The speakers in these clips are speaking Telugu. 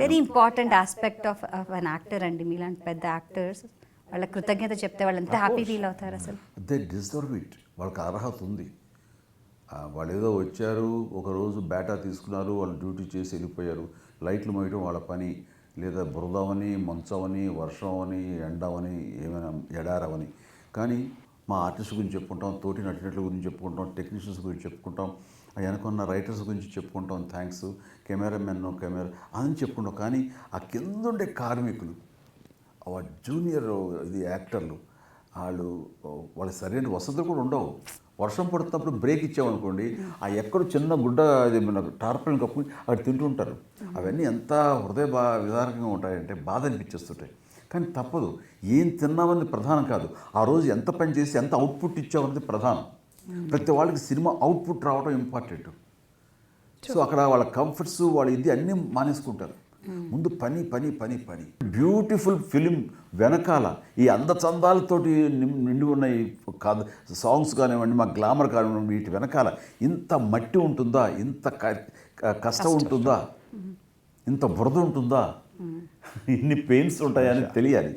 Very important aspect of an actor అండి. మీలాంటి పెద్ద యాక్టర్స్ వాళ్ళ కృతజ్ఞత చెప్తే వాళ్ళు ఎంత హ్యాపీ ఫీల్ అవుతారు అసలు. They deserve it. వాళ్ళకి అర్హత ఉంది. వాళ్ళు ఏదో వచ్చారు, ఒకరోజు బేటా తీసుకున్నారు, వాళ్ళు డ్యూటీ చేసి వెళ్ళిపోయారు. లైట్లు మోయడం వాళ్ళ పని, లేదా బురదవని, మంచమని, వర్షం ఎండవని, ఏమైనా ఎడారవని. కానీ మా ఆర్టిస్ట్ గురించి చెప్పుకుంటాం, తోటి నటినట్ల గురించి చెప్పుకుంటాం, టెక్నీషియన్స్ గురించి చెప్పుకుంటాం, వెనకున్న రైటర్స్ గురించి చెప్పుకుంటాం, థ్యాంక్స్, కెమెరామెన్ అని చెప్పుకుంటాం. కానీ ఆ కింద ఉండే కార్మికులు, జూనియర్ యాక్టర్లు, వాళ్ళ సరైన వసతులు కూడా ఉండవు. వర్షం పడుతున్నప్పుడు బ్రేక్ ఇచ్చామనుకోండి, ఆ ఎక్కడో చిన్న గుడ్డ అది మన టార్పలిన్ కప్పుకుని అక్కడ తింటుంటారు. అవన్నీ ఎంత హృదయ విదారకంగా ఉంటాయంటే బాధ అనిపించేస్తుంటాయి. కానీ తప్పదు, ఏం తిన్నామన్నది ప్రధానం కాదు, ఆ రోజు ఎంత పని చేసి ఎంత అవుట్పుట్ ఇచ్చామన్నది ప్రధానం. ప్రతి వాళ్ళకి సినిమా అవుట్పుట్ రావడం ఇంపార్టెంట్. సో అక్కడ వాళ్ళ కంఫర్ట్స్, వాళ్ళ ఇది అన్నీ మానేసుకుంటారు. ముందు పని పని పని పని. బ్యూటిఫుల్ ఫిలిం వెనకాల ఈ అందచందాలతోటి నిండి ఉన్న ఈ సాంగ్స్ కానివ్వండి, మా గ్లామర్ కానివ్వండి, వీటి వెనకాల ఇంత మట్టి ఉంటుందా, ఇంత కష్టం ఉంటుందా, ఇంత బురద ఉంటుందా, ఇన్ని పెయిన్స్ ఉంటాయని తెలియాలి.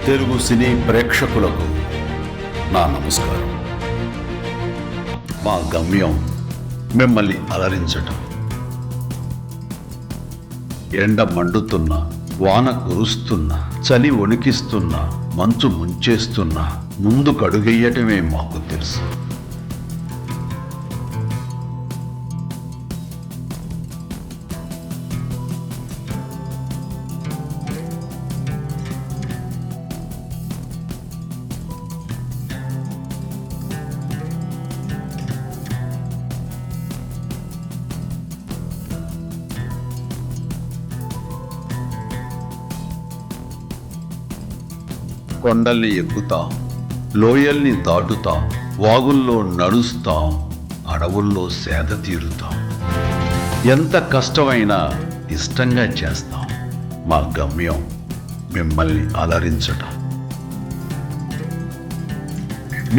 తెలుగు సినీ ప్రేక్షకులకు నా నమస్కారం. మా గమ్యం మిమ్మల్ని అలరించటం. ఎండ మండుతున్నా, వాన కురుస్తున్నా, చలి వణికిస్తున్నా, మంచు ముంచేస్తున్నా ముందు కడుగెయ్యటమే మాకు తెలుసు. కొండల్ని ఎక్కుతాం, లోయల్ని దాటుతాం, వాగుల్లో నడుస్తాం, అడవుల్లో సేద తీరుతాం. ఎంత కష్టమైనా ఇష్టంగా చేస్తాం. మా గమ్యం మిమ్మల్ని అలరించటం.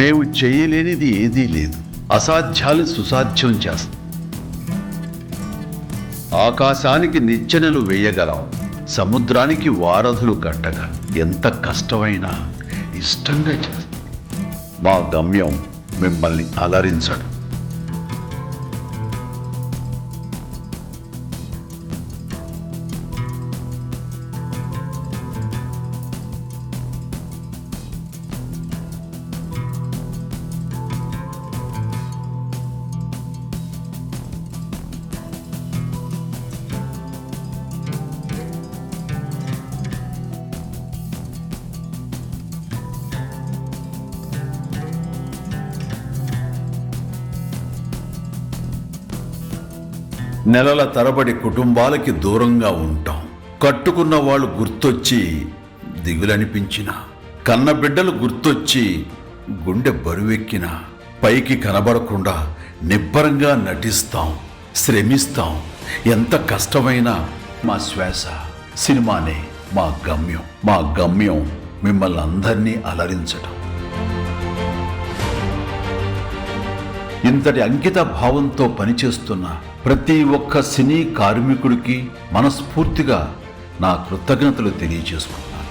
మేము చేయలేనిది ఏదీ లేదు. అసాధ్యాలు సుసాధ్యం చేస్తాం. ఆకాశానికి నిచ్చెనలు వేయగలం, సముద్రానికి వారధులు కట్టగా. ఎంత కష్టమైనా ఇష్టంగా చేస్తాం. మా గమ్యం మిమ్మల్ని అలరించడం. నెలల తరబడి కుటుంబాలకి దూరంగా ఉంటాం. కట్టుకున్న వాళ్ళు గుర్తొచ్చి దిగులనిపించిన, కన్న బిడ్డలు గుర్తొచ్చి గుండె బరువెక్కిన, పైకి కనబడకుండా నిబ్బరంగా నటిస్తాం, శ్రమిస్తాం. ఎంత కష్టమైనా మా శ్వాస సినిమానే మా గమ్యం. మా గమ్యం మిమ్మల్ని అందరినీ అలరించటం. ఇంతటి అంకిత భావంతో పనిచేస్తున్న ప్రతి ఒక్క సినీ కార్మికుడికి మనస్ఫూర్తిగా నా కృతజ్ఞతలు తెలియజేసుకున్నాను.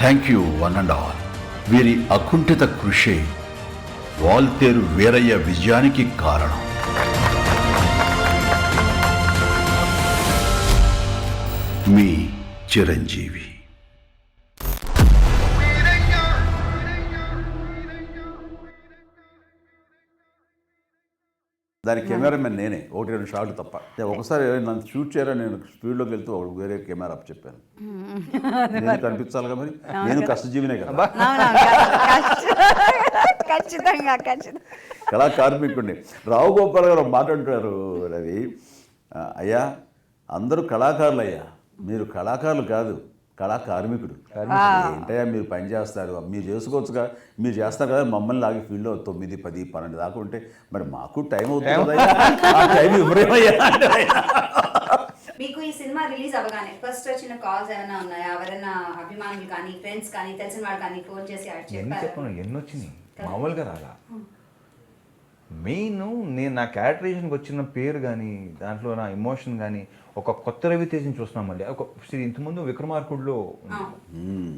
Thank you one and all. వీరి అకుంఠిత కృషి వాల్తేరు వీరయ్య విజయానికి కారణం. మీ చిరంజీవి. దాని కెమెరామెన్ నేనే, 1-2 షాట్లు తప్ప. ఒకసారి నన్ను షూట్ చేయాలని నేను స్పీడ్లోకి వెళ్తూ వేరే కెమెరా అప్ చెప్పాను. నేను కనిపించాలిగా, మరి నేను కష్టజీవినే కదా, కళా కార్మికుడిని. రావు గోపాల్ గారు మాట్లాడుతున్నారు, రవి అయ్యా అందరూ కళాకారులు అయ్యా, మీరు కళాకారులు కాదు, కళా కార్మికుడు. ఏంటయ్యా మీరు పని చేస్తారు, మీరు చేసుకోవచ్చుగా, మీరు చేస్తారు కదా, మమ్మల్ని లాగే ఫీల్డ్లో 9, 10, 12 దాకా ఉంటే మరి మాకు టైం అవుతుంది కదా, ఆ టైం ఇవ్వరేమయ్యా. మీకు ఈ సినిమా రిలీజ్ అవ్వగానే ఫస్ట్ వచ్చిన కాల్స్ ఏమైనా ఉన్నాయా? ఎవరైనా అభిమానులు కానీ, ఫ్రెండ్స్ కానీ, తెలిసిన వాళ్ళు కానీ ఫోన్ చేసి చెప్పాను, ఎన్ని వచ్చినాయి, మామూలుగా రాలా. మెయిన్ నేను నా క్యారెక్టరైజేషన్కి వచ్చిన పేరు కానీ దాంట్లో నా ఎమోషన్ కానీ ఒక కొత్త రవితేజని చూస్తున్నాం మళ్ళీ ఒక ఇంతకుముందు విక్రమార్కుడిలో ఉంది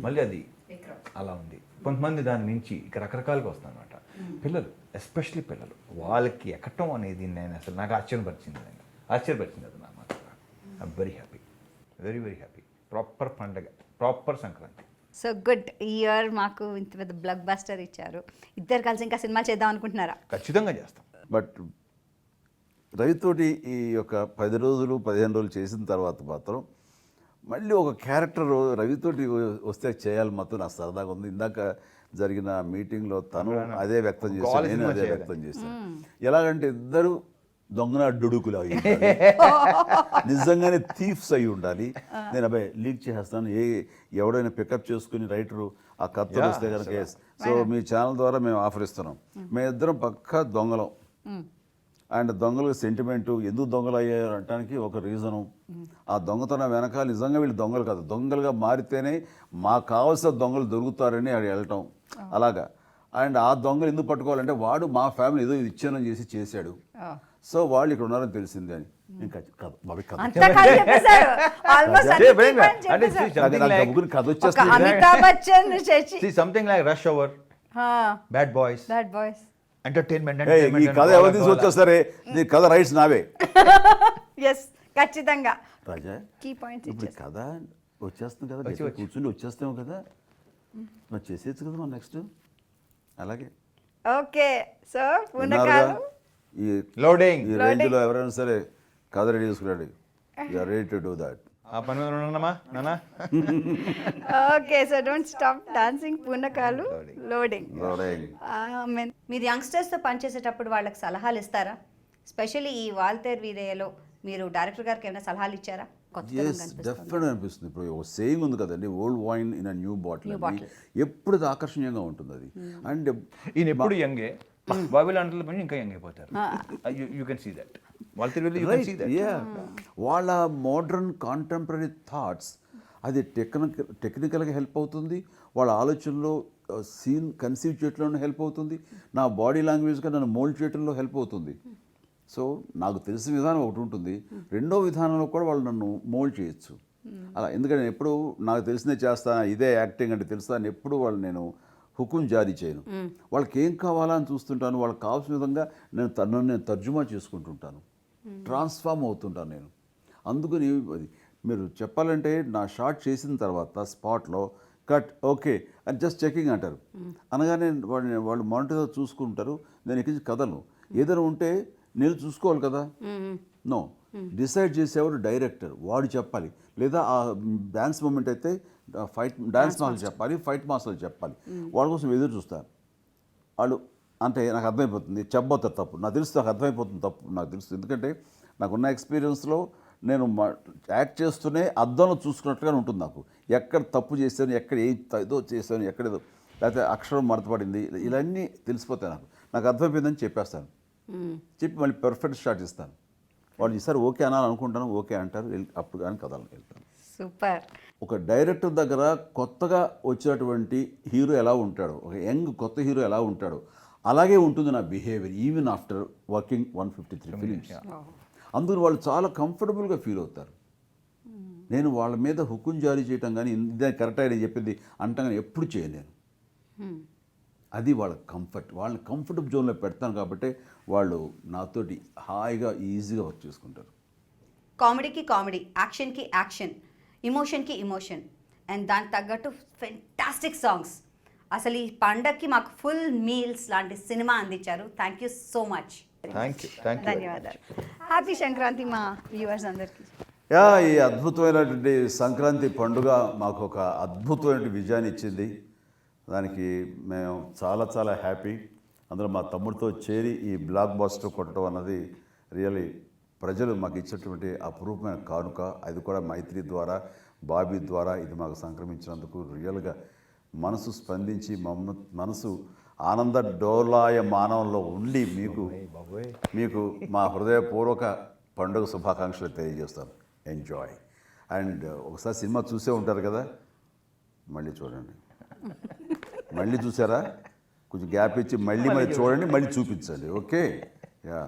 మళ్ళీ అది అలా ఉంది. కొంతమంది దాని నుంచి ఇక రకరకాలుగా వస్తాను అనమాట. పిల్లలు ఎస్పెషలీ పిల్లలు వాళ్ళకి ఎక్కటం అనేది నేను అసలు నాకు ఆశ్చర్యపరిచింది అది నా మాట. I'm very happy, very very happy. Proper పండగ, ప్రాపర్ సంక్రాంతి. సో గుడ్, ఈ ఇయర్ మాకు ఇంత పెద్ద బ్లాక్ బస్టర్ ఇచ్చారు. ఇద్దరు కలిసి ఇంకా సినిమా చేద్దాం అనుకుంటున్నారా? ఖచ్చితంగా చేస్తాం. బట్ రవితోటి ఈ యొక్క 10 రోజులు 15 రోజులు చేసిన తర్వాత మాత్రం మళ్ళీ ఒక క్యారెక్టర్ రవితోటి వస్తే చేయాలి మాత్రం నాకు సరదాగా ఉంది. ఇందాక జరిగిన మీటింగ్లో తను అదే వ్యక్తం చేశాను, నేను అదే వ్యక్తం చేశాను. ఎలాగంటే ఇద్దరు దొంగన డుడుకులు అయి ఉండాలి, నిజంగానే థీఫ్స్ అయి ఉండాలి. నేను అబ్బాయి లీక్ చేస్తాను, ఎవడైనా పికప్ చేసుకుని రైటరు ఆ కథలు వస్తే కనుక సో మీ ఛానల్ ద్వారా మేము ఆఫర్ ఇస్తున్నాం. మేమిద్దరం పక్కా దొంగలం. అండ్ దొంగలకు సెంటిమెంటు, ఎందుకు దొంగలు అయ్యారు అనడానికి ఒక రీజను, ఆ దొంగతనం వెనకాల నిజంగా వీళ్ళు దొంగలు కాదు, దొంగలుగా మారితేనే మాకు కావాల్సిన దొంగలు దొరుకుతారని అది వెళ్ళటం అలాగా. అండ్ ఆ దొంగలు ఎందుకు పట్టుకోవాలంటే వాడు మా ఫ్యామిలీ ఏదో విచ్ఛిన్నం చేశాడు, సో వాళ్ళు ఇక్కడ ఉన్నారని తెలిసిందే అని. ఇంకా కథ బాబీ కథ something like Rush Hour, Bad Boys, entertainment. ఈ కథ ఎవరు తీసుకొచ్చేస్తారే, నీ కథ రైట్స్ నావే. ఎస్, ఖచ్చితంగా రాజా. కీ పాయింట్స్ ఇప్పుడు కథ వచ్చేస్తుంది కదా, కూర్చుని వచ్చేస్తాము కదా, మరి చేసేయచ్చు కదా మనం నెక్స్ట్. అలాగే ఓకే. సో పూనకాలు ఈ లోడింగ్ ఈ రేంజ్లో ఎవరైనా సరే కథ రెడీ చేసుకున్నాడు, you are ready to do that. ఆ పని మీద ఉన్నామా నాన్న? Okay, so don't stop dancing. పూనకాలు లోడింగ్. మీరు యంగ్స్టర్స్తో పనిచేసేటప్పుడు వాళ్ళకి సలహాలు ఇస్తారా? స్పెషల్లీ ఈ వాల్తేర్ వీరయ్యలో మీరు డైరెక్టర్ గారికి ఏమైనా సలహాలు ఇచ్చారా? డెఫినెట్ అనిపిస్తుంది. ఇప్పుడు ఒక సేయింగ్ ఉంది కదండి, old wine in a new bottle. ఎప్పుడు ఆకర్షణీయంగా ఉంటుంది అది. అండ్ ఈయన ఎప్పుడు యంగే, బాబీ లాంటి పని ఇంకా యంగ్ అయిపోతారు. You can see that. వాళ్ళ మోడర్న్ కాంటెంపరీ థాట్స్ అది టెక్నికల్గా హెల్ప్ అవుతుంది, వాళ్ళ ఆలోచనలో సీన్ కన్సీవ్ చేయడంలో హెల్ప్ అవుతుంది, నా బాడీ లాంగ్వేజ్గా నన్ను మోల్డ్ చేయడంలో హెల్ప్ అవుతుంది. సో నాకు తెలిసిన విధానం ఒకటి ఉంటుంది, రెండో విధానంలో కూడా వాళ్ళు నన్ను మోల్డ్ చేయొచ్చు అలా. ఎందుకంటే ఎప్పుడు నాకు తెలిసిందే చేస్తాను, ఇదే యాక్టింగ్ అంటే తెలుస్తా అని ఎప్పుడు వాళ్ళు నేను హుకుం జారీ చేయను. వాళ్ళకి ఏం కావాలా అని చూస్తుంటాను, వాళ్ళకి కావాల్సిన విధంగా నేను తర్జుమా చేసుకుంటుంటాను, ట్రాన్స్ఫార్మ్ అవుతుంటాను నేను. అందుకని అది మీరు చెప్పాలంటే నా షార్ట్ చేసిన తర్వాత స్పాట్లో కట్ ఓకే అని జస్ట్ చెకింగ్ అంటారు, అనగానే వాళ్ళు మానిటర్తో చూసుకుంటారు. నేను ఇక్కడి నుంచి కథను ఏదైనా ఉంటే నేను చూసుకోవాలి కదా, నో, డిసైడ్ చేసేవాడు డైరెక్టర్, వాడు చెప్పాలి. లేదా ఆ డ్యాన్స్ మూమెంట్ అయితే డ్యాన్స్ మాస్టర్ చెప్పాలి, ఫైట్ మాస్టర్ చెప్పాలి. వాళ్ళ కోసం ఎదురు చూస్తారు వాళ్ళు. అంటే నాకు అర్థమైపోతుంది చెప్పబోతారు తప్పు, నాకు తెలుసు, నాకు అర్థమైపోతుంది తప్పు నాకు తెలుసు. ఎందుకంటే నాకున్న ఎక్స్పీరియన్స్లో నేను యాక్ట్ చేస్తూనే అద్దంలో చూసుకున్నట్టుగా ఉంటుంది నాకు. ఎక్కడ తప్పు చేశాను, ఎక్కడ ఏదో చేశాను, ఎక్కడేదో లేకపోతే అక్షరం మడతపడింది, ఇవన్నీ తెలిసిపోతాయి నాకు అర్థమైపోయిందని చెప్పేస్తాను. చెప్పి మళ్ళీ పర్ఫెక్ట్ స్టార్ట్ ఇస్తాను. వాళ్ళు ఈసారి ఓకే అనాలనుకుంటాను, ఓకే అంటారు, అప్పుడు కానీ కథలు వెళ్తాను. సూపర్. ఒక డైరెక్టర్ దగ్గర కొత్తగా వచ్చినటువంటి హీరో ఎలా ఉంటాడో, ఒక యంగ్ కొత్త హీరో ఎలా ఉంటాడో అలాగే ఉంటుంది నా behaviour even after working 153 films. అందుకని వాళ్ళు చాలా కంఫర్టబుల్గా ఫీల్ అవుతారు. నేను వాళ్ళ మీద హుకుం జారీ చేయటం కానీ ఇదే కరెక్ట్ అని చెప్పింది అంటాం కానీ ఎప్పుడు చేయను నేను. అది వాళ్ళ కంఫర్ట్, వాళ్ళని కంఫర్టబుల్ జోన్లో పెడతాను కాబట్టి వాళ్ళు నాతోటి హాయిగా ఈజీగా వర్క్ చేసుకుంటారు. కామెడీకి కామెడీ, యాక్షన్కి యాక్షన్, ఇమోషన్కి ఇమోషన్, అండ్ దానికి తగ్గట్టు ఫెంటాస్టిక్ సాంగ్స్. అసలు ఈ పండగకి మాకు ఫుల్ మీల్స్ లాంటి సినిమా అందించారు. Thank you so much. ధన్యవాదాలు. హ్యాపీ సంక్రాంతి మా వ్యూవర్స్ అందరికీ. ఈ అద్భుతమైనటువంటి సంక్రాంతి పండుగ మాకు ఒక అద్భుతమైన విజయాన్ని ఇచ్చింది. దానికి మేము చాలా చాలా హ్యాపీ. అందులో మా తమ్ముడితో చేరి ఈ బ్లాక్ బస్టర్ కొట్టడం అన్నది రియలీ ప్రజలు మాకు ఇచ్చినటువంటి అపురూపమైన కానుక. అది కూడా మైత్రి ద్వారా, బాబీ ద్వారా ఇది మాకు సంక్రమించినందుకు రియల్గా మనసు స్పందించి మనసు ఆనంద డోలాయమానంలో ఉండి మీకు మా హృదయపూర్వక పండుగ శుభాకాంక్షలు తెలియజేస్తాను. ఎంజాయ్. అండ్ ఒకసారి సినిమా చూసే ఉంటారు కదా, మళ్ళీ చూడండి. మళ్ళీ చూసారా కొంచెం గ్యాప్ ఇచ్చి మళ్ళీ చూడండి, మళ్ళీ చూపించండి. Okay, yeah.